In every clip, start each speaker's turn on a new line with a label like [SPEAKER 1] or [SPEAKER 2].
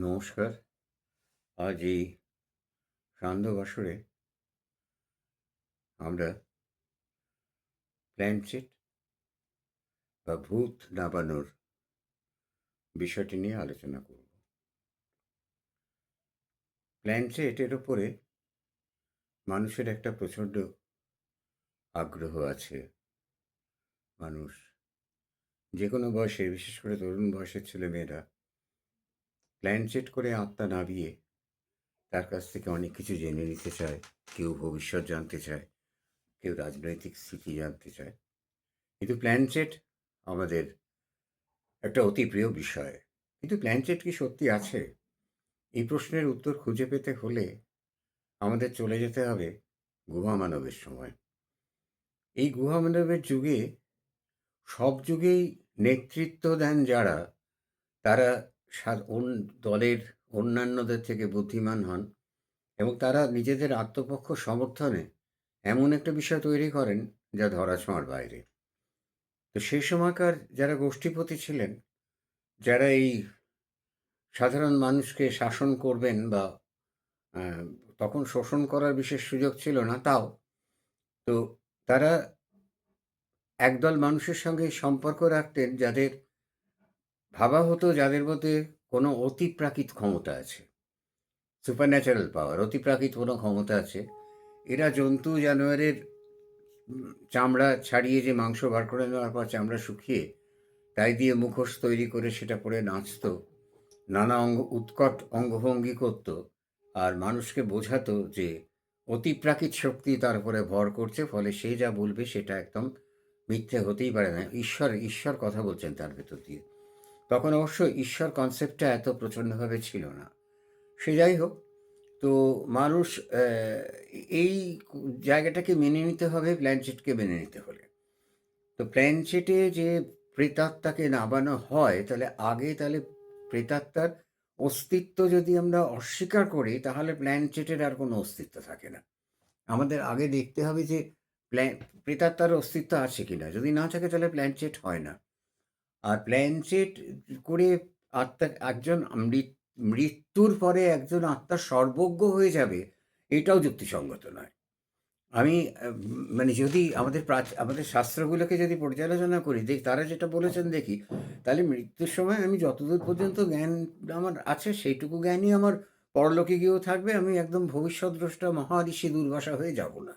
[SPEAKER 1] নমস্কার। আজ এই সান্ধ্য বাসরে আমরা প্ল্যানচেট বা ভূত নামানোর বিষয়টি নিয়ে আলোচনা করব। প্ল্যানচেট এর ওপরে মানুষের একটা প্রচণ্ড আগ্রহ আছে। মানুষ যে কোনো বয়সে, বিশেষ করে তরুণ বয়সের ছেলেমেয়েরা প্ল্যানচেট করে আত্মা নাড়িয়ে তার কাছ থেকে অনেক কিছু জেনে নিতে চায়। কেউ ভবিষ্যৎ জানতে চায়, কেউ রাজনৈতিক স্থিতি জানতে চায়। কিন্তু প্ল্যানচেট আমাদের একটা অতি প্রিয় বিষয়। কিন্তু প্ল্যানচেট কি সত্যি আছে? এই প্রশ্নের উত্তর খুঁজে পেতে হলে আমাদের চলে যেতে হবে গুহা মানবের সময়। এই গুহা মানবের যুগে, সব যুগেই নেতৃত্ব দেন যারা, তারা দলের অন্যান্যদের থেকে বুদ্ধিমান হন এবং তারা নিজেদের আত্মপক্ষ সমর্থনে এমন একটা বিষয় তৈরি করেন যা ধরাছোঁয়ার বাইরে। তো সেই সময়কার যারা গোষ্ঠীপতি ছিলেন, যারা এই সাধারণ মানুষকে শাসন করবেন বা আহ, তখন শোষণ করার বিশেষ সুযোগ ছিল না, তাও তো তারা একদল মানুষের সঙ্গে সম্পর্ক রাখতেন যাদের ভাবা হতো যাদের মধ্যে কোনো অতিপ্রাকৃত ক্ষমতা আছে, সুপারন্যাচারাল পাওয়ার, অতিপ্রাকৃত কোনো ক্ষমতা আছে। এরা জন্তু জানোয়ারের চামড়া ছাড়িয়ে যে মাংস বার করে নেওয়ার পর চামড়া শুকিয়ে তাই দিয়ে মুখোশ তৈরি করে সেটা পরে নাচত, নানা উৎকট অঙ্গভঙ্গি করত, আর মানুষকে বোঝাতো যে অতিপ্রাকৃত শক্তি তার উপরে ভর করছে, ফলে সে যা বলবে সেটা একদম মিথ্যে হতেই পারে না। ঈশ্বর ঈশ্বর কথা বলছেন তার ভেতর দিয়ে। তখন অবশ্য ঈশ্বর কনসেপ্টটা এত প্রচণ্ডভাবে ছিল না। সে যাই হোক, তো মানুষ এই জায়গাটাকে মেনে নিতে হবে, প্ল্যানচেটকে মেনে নিতে হলে। তো প্ল্যানচেটে যে প্রেতাত্মাকে নামানো হয়, তাহলে প্রেতাত্মার অস্তিত্ব যদি আমরা অস্বীকার করি, তাহলে প্ল্যানচেটের আর কোনো অস্তিত্ব থাকে না। আমাদের আগে দেখতে হবে যে প্রেতাত্মার অস্তিত্ব আছে কিনা। যদি না থাকে তাহলে প্ল্যানচেট হয় না। আর প্ল্যানচেট করে একজন মৃত্যুর পরে একজন আত্মা সর্বজ্ঞ হয়ে যাবে, এটাও যুক্তিসঙ্গত নয়। আমি মানে যদি আমাদের শাস্ত্রগুলোকে যদি পর্যালোচনা করি, তারা যেটা বলেছেন দেখি, তাহলে মৃত্যুর সময় আমি যতদূর পর্যন্ত জ্ঞান আমার আছে সেইটুকু জ্ঞানই আমার পরলোকে গিয়েও থাকবে। আমি একদম ভবিষ্যৎদ্রষ্টা মহাঋষি দুর্বাসা হয়ে যাব না।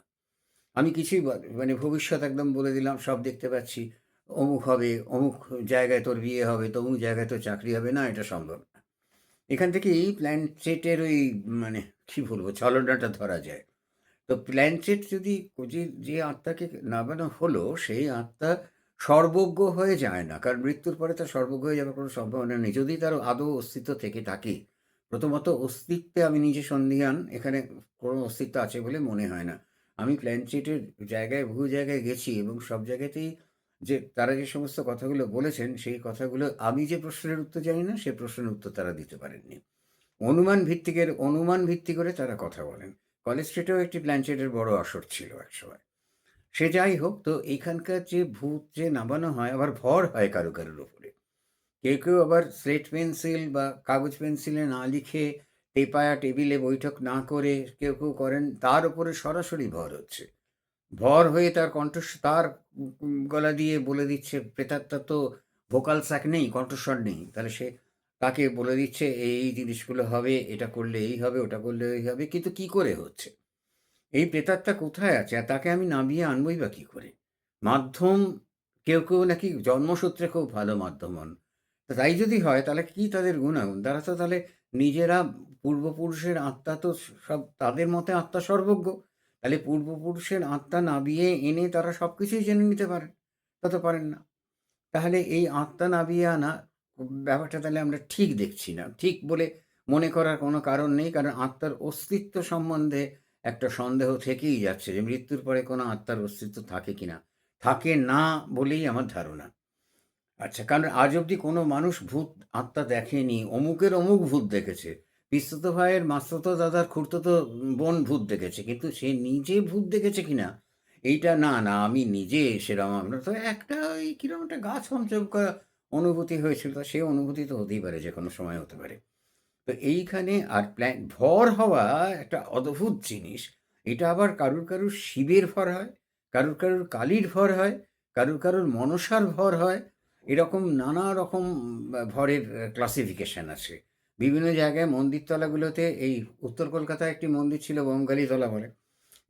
[SPEAKER 1] আমি কিছুই মানে ভবিষ্যৎ একদম বলে দিলাম, সব দেখতে পাচ্ছি। অমুক হবে, অমুক জায়গায় তোর বিয়ে হবে, তমুক জায়গায় তোর চাকরি হবে না, এটা সম্ভব না। এখান থেকেই প্ল্যানচেটের ওই মানে কী বলবো, ছলনাটা ধরা যায়। তো প্ল্যানচেট যদি যে আত্মাকে নামানো হলো, সেই আত্মা সর্বজ্ঞ হয়ে যায় না, কারণ মৃত্যুর পরে তার সর্বজ্ঞ হয়ে যাওয়ার কোনো সম্ভাবনা নেই। যদি তার আদৌ অস্তিত্ব থেকে থাকে, প্রথমত অস্তিত্বে আমি নিজে সন্দিহান, এখানে কোনো অস্তিত্ব আছে বলে মনে হয় না। আমি প্ল্যানচেটের জায়গায়, বহু জায়গায় গেছি এবং সব জায়গাতেই যে তারা যে সমস্ত কথাগুলো বলেছেন, সেই কথাগুলো আমি যে প্রশ্নের উত্তর জানি না, সে প্রশ্নের উত্তর তারা দিতে পারেননি। অনুমান ভিত্তি করে তারা কথা বলেন। কলেজ স্ট্রিটেও একটি প্ল্যানচেটের বড় আসর ছিল একসময়। সে যাই হোক, তো এইখানকার যে ভূত যে নামানো হয়, আবার ভর হয় কারো কারোর ওপরে। কেউ কেউ আবার স্লেট পেন্সিল বা কাগজ পেন্সিলে না লিখে, টেপায়া টেবিলে বৈঠক না করে কেউ কেউ করেন, তার উপরে সরাসরি ভর হচ্ছে। ভর হয়ে তার তার গলা দিয়ে বলে দিচ্ছে, প্রেতাত্মা তো ভোকাল স্যাক নেই, কণ্ঠস্বর নেই, তাহলে সে তাকে বলে দিচ্ছে এই জিনিসগুলো হবে, এটা করলে এই হবে, ওটা করলে ওই হবে, কিন্তু কি করে হচ্ছে? এই প্রেতাত্মা কোথায় আছে আর তাকে আমি নামিয়ে আনবই বা কী করে? মাধ্যম, কেউ কেউ নাকি জন্মসূত্রে খুব ভালো মাধ্যম হন। তো তাই যদি হয়, তাহলে কি তাদের গুণাগুণ? তারা তো তাহলে নিজেরা পূর্বপুরুষের আত্মা, তো সব তাদের মতে আত্মা সর্বজ্ঞ। তাহলে পূর্বপুরুষের আত্মা নামিয়ে এনে তারা সব কিছুই জেনে নিতে পারেন। তা তো পারেন না। তাহলে এই আত্মা নামিয়ে আনা ব্যাপারটা তাহলে আমরা ঠিক দেখছি না। ঠিক বলে মনে করার কোনো কারণ নেই। কারণ আত্মার অস্তিত্ব সম্বন্ধে একটা সন্দেহ থেকেই যাচ্ছে যে মৃত্যুর পরে কোনো আত্মার অস্তিত্ব থাকে কিনা। থাকে না বলেই আমার ধারণা। আচ্ছা, কারণ আজ অবধি কোনো মানুষ ভূত আত্মা দেখেনি। অমুকের অমুক ভূত দেখেছে। পিসতুতো ভাইয়ের মাসতুতো দাদার খুড়তুতো বোন ভূত দেখেছে। কিন্তু সে নিজে ভূত দেখেছে কিনা এইটা না, না আমি নিজে সেরকম, আমরা তো একটা ওই কিরকম একটা গা ছমছম করা অনুভূতি হয়েছিল। তা সে অনুভূতি তো হতেই পারে, যে কোনো সময় হতে পারে। তো এইখানে আর ভর হওয়া একটা অদ্ভুত জিনিস। এটা আবার কারুর, কারুর শিবের ভর হয়, কারুর, কারুর কালীর ভর হয়, কারুর, কারুর মনসার ভর হয়। এরকম নানা রকম ভরের ক্লাসিফিকেশন আছে। বিভিন্ন জায়গায় মন্দিরতলাগুলোতে এই উত্তর কলকাতায় একটি মন্দির ছিল বঙ্গালীতলা বলে।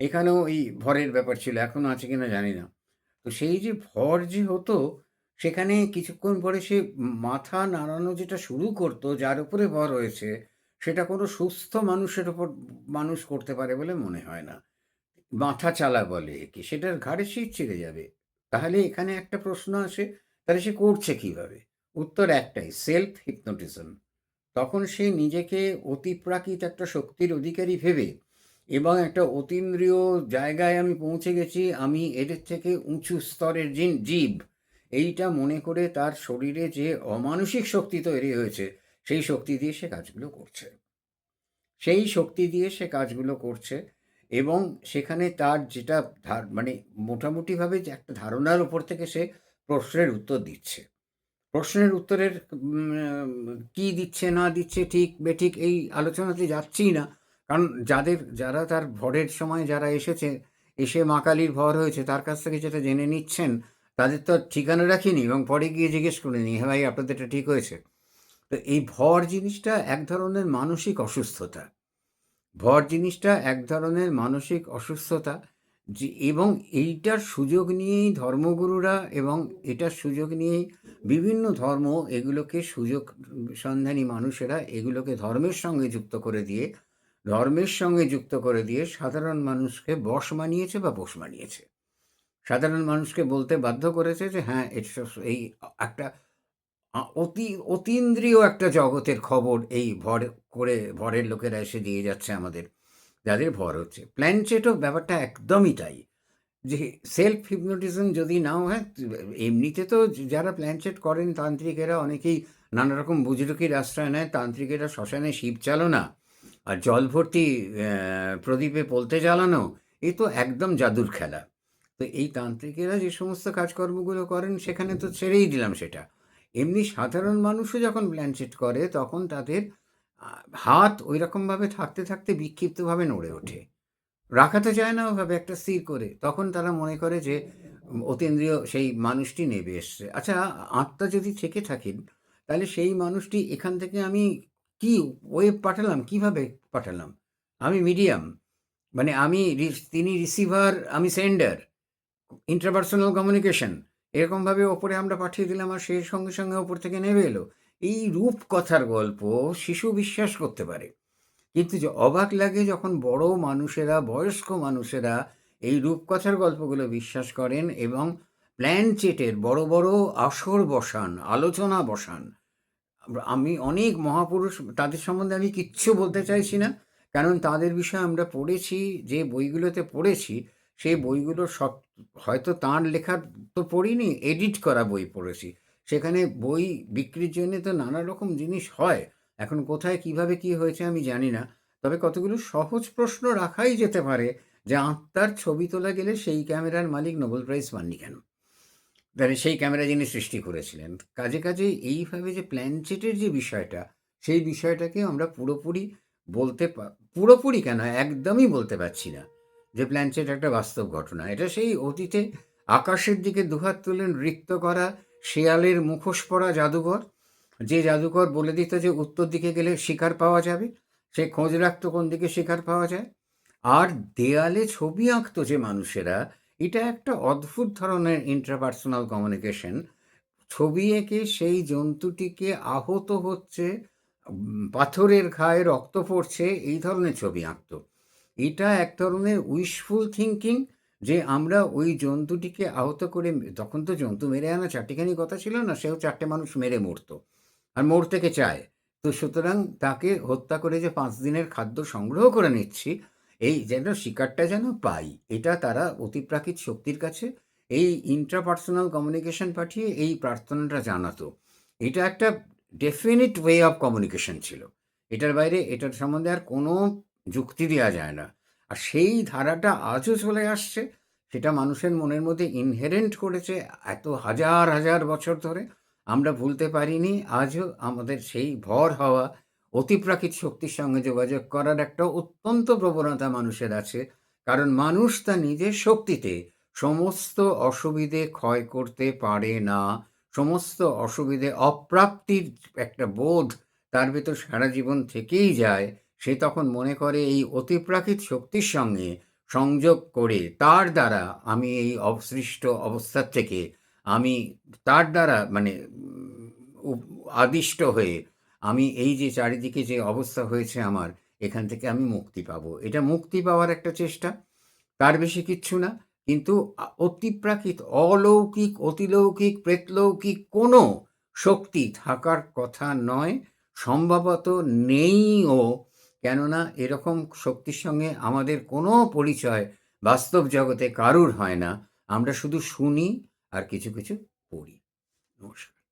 [SPEAKER 1] এখানেও এই ভরের ব্যাপার ছিল। এখনো আছে কিনা জানি না। তো সেই যে ভর যে হতো, সেখানে কিছুক্ষণ পরে সে মাথা নাড়ানো যেটা শুরু করতো, যার উপরে ভর হয়েছে, সেটা কোনো সুস্থ মানুষের উপর মানুষ করতে পারে বলে মনে হয় না। মাথা চালা বলে একে, সেটার ঘাড়ে শীত ছিঁড়ে যাবে। তাহলে এখানে একটা প্রশ্ন আসে, তাহলে সে করছে কিভাবে? উত্তর একটাই, সেলফ হিপনোটিজম। তখন সে নিজেকে অতিপ্রাকৃত একটা শক্তির অধিকারী ভেবে এবং একটা অতীন্দ্রিয় জায়গায় আমি পৌঁছে গেছি, আমি এদের থেকে উঁচু স্তরের জীব, এইটা মনে করে তার শরীরে যে অমানসিক শক্তি তৈরি হয়েছে, সেই শক্তি দিয়ে সে কাজগুলো করছে। সেই শক্তি দিয়ে সে কাজগুলো করছে এবং সেখানে তার যেটা মানে মোটামুটিভাবে যে একটা ধারণার উপর থেকে সে প্রশ্নের উত্তর দিচ্ছে। প্রশ্নের উত্তরের কি দিচ্ছে না দিচ্ছে, ঠিক বেঠিক এই আলোচনাতে যাচ্ছিই না। কারণ যারা তার ভরের সময় যারা এসে মা কালীর ভর হয়েছে, তার কাছ থেকে যেটা জেনে নিচ্ছেন, তাদের তো আর ঠিকানা রাখিনি এবং পরে গিয়ে জিজ্ঞেস করে নি, হ্যাঁ ভাই আপনাদেরটা ঠিক হয়েছে? তো এই ভর জিনিসটা এক ধরনের মানসিক অসুস্থতা। ভর জিনিসটা এক ধরনের মানসিক অসুস্থতা, যে এবং এইটার সুযোগ নিয়েই ধর্মগুরুরা এবং এটার সুযোগ নিয়েই বিভিন্ন ধর্ম এগুলোকে সুযোগ সন্ধানী মানুষেরা এগুলোকে ধর্মের সঙ্গে যুক্ত করে দিয়ে সাধারণ মানুষকে বশ মানিয়েছে বা পোষ মানিয়েছে। সাধারণ মানুষকে বলতে বাধ্য করেছে যে হ্যাঁ, এই একটা অতীন্দ্রিয় একটা জগতের খবর এই ভরের লোকেরা এসে দিয়ে যাচ্ছে আমাদের, যাদের ভর হচ্ছে। প্ল্যানচেটও ব্যাপারটা একদমই তাই। যে সেলফ হিপনোটিজম যদি নাও হয়, এমনিতে তো যারা প্ল্যানচেট করেন তান্ত্রিকেরা অনেকেই নানা রকম বুজরুকির আশ্রয় নেয়। তান্ত্রিকেরা শ্মশানে শিব চালনা আর জল ভর্তি প্রদীপে পলতে জ্বালানো, এ তো একদম জাদুর খেলা। তো এই তান্ত্রিকেরা যে সমস্ত কাজকর্মগুলো করেন, সেখানে তো ছেড়েই দিলাম সেটা। এমনি সাধারণ মানুষও যখন প্ল্যানচেট করে, তখন তাদের হাত ওই রকমভাবে থাকতে থাকতে বিক্ষিপ্তভাবে নড়ে ওঠে, রাখাতে চায় না ওভাবে একটা স্থির করে। তখন তারা মনে করে যে অতীন্দ্রিয় সেই মানুষটি নেবে এসছে। আচ্ছা, আত্মা যদি থেকে থাকেন, তাহলে সেই মানুষটি এখান থেকে আমি কি ওয়েভ পাঠালাম, কিভাবে পাঠালাম? আমি মিডিয়াম, মানে তিনি রিসিভার, আমি সেন্ডার, ইন্টারপার্সোনাল কমিউনিকেশন, এরকমভাবে ওপরে আমরা পাঠিয়ে দিলাম আর সেই সঙ্গে সঙ্গে ওপর থেকে নেমে এলো। এই রূপকথার গল্প শিশু বিশ্বাস করতে পারে, কিন্তু যে অবাক লাগে যখন বড় মানুষেরা, বয়স্ক মানুষেরা এই রূপকথার গল্পগুলো বিশ্বাস করেন এবং প্ল্যানচেটের বড় বড় আসর বসান, আলোচনা বসান। আমি অনেক মহাপুরুষ, তাদের সম্বন্ধে আমি কিচ্ছু বলতে চাইছি না, কারণ তাদের বিষয়ে আমরা পড়েছি, যে বইগুলোতে পড়েছি, সেই বইগুলো সব হয়তো তাঁর লেখার তো পড়িনি, এডিট করা বই পড়েছি। সেখানে বই বিক্রির জন্য তো নানা রকম জিনিস হয়। এখন কোথায় কিভাবে কি হয়েছে আমি জানি না, তবে কতগুলো সহজ প্রশ্ন রাখাই যেতে পারে, যে আত্মার ছবি তোলা গেলে সেই ক্যামেরার মালিক নোবেল প্রাইজ পাননি কেন? তাহলে সেই ক্যামেরা যিনি সৃষ্টি করেছিলেন। কাজে কাজে এইভাবে যে প্ল্যানচেটের যে বিষয়টা, সেই বিষয়টাকে আমরা পুরোপুরি কেন, একদমই বলতে পারছি না যে প্ল্যানচেট একটা বাস্তব ঘটনা। এটা সেই অতীতে আকাশের দিকে দুহাত তুলে নৃত্য করা শেয়ালের মুখোশ পরা জাদুঘর, যে জাদুকর বলে দিত যে উত্তর দিকে গেলে শিকার পাওয়া যাবে, সে খোঁজ রাখতো কোন দিকে শিকার পাওয়া যায়। আর দেয়ালে ছবি আঁকতো যে মানুষেরা, এটা একটা অদ্ভুত ধরনের ইন্টারপার্সোনাল কমিউনিকেশন। ছবি এঁকে সেই জন্তুটিকে আহত হচ্ছে, পাথরের ঘায়ে রক্ত পড়ছে, এই ধরনের ছবি আঁকতো। এটা এক ধরনের উইশফুল থিঙ্কিং, যে আমরা ওই জন্তুটিকে আহত করে, তখন তো জন্তু মেরে আনা চারটিখানি কথা ছিল না, সেও চারটে মানুষ মেরে মরতো আর মোড় থেকে চায়। তো সুতরাং তাকে হত্যা করে যে 5 দিনের খাদ্য সংগ্রহ করে নিচ্ছি, এই যেন শিকারটা যেন পাই, এটা তারা অতিপ্রাকৃত শক্তির কাছে এই ইন্ট্রাপার্সোনাল কমিউনিকেশন পাঠিয়ে এই প্রার্থনাটা জানাতো। এটা একটা ডেফিনিট ওয়ে অফ কমিউনিকেশন ছিল। এটার বাইরে এটার সম্বন্ধে আর কোনো যুক্তি দেওয়া যায় না। আর সেই ধারাটা আজও চলে আসছে, সেটা মানুষের মনের মধ্যে ইনহেরেন্ট করেছে এত হাজার হাজার বছর ধরে। আমরা ভুলতে পারিনি, আজও আমাদের সেই ভর হওয়া, অতিপ্রাকৃত শক্তির সঙ্গে যোগাযোগ করার একটা অত্যন্ত প্রবণতা মানুষের আছে। কারণ মানুষ তার নিজের শক্তিতে সমস্ত অসুবিধে ক্ষয় করতে পারে না। সমস্ত অসুবিধে অপ্রাপ্তির একটা বোধ তার ভেতর সারা জীবন থেকেই যায়। সে তখন মনে করে এই অতিপ্রাকৃত শক্তির সঙ্গে সংযোগ করে তার দ্বারা আমি এই অবসৃষ্ট অবস্থার থেকে আমি তার দ্বারা মানে আদিষ্ট হয়ে আমি এই যে চারিদিকে যে অবস্থা হয়েছে আমার, এখান থেকে আমি মুক্তি পাবো। এটা মুক্তি পাওয়ার একটা চেষ্টা, তার বেশি কিচ্ছু না। কিন্তু অতিপ্রাকৃত, অলৌকিক, অতিলৌকিক, প্রেতলৌকিক কোনো শক্তি থাকার কথা নয়, সম্ভবত নেইও। কেননা এরকম শক্তির সঙ্গে আমাদের কোনো পরিচয় বাস্তব জগতে কারুর হয় না। আমরা শুধু শুনি আর কিছু, কিছু পড়ি। নমস্কার।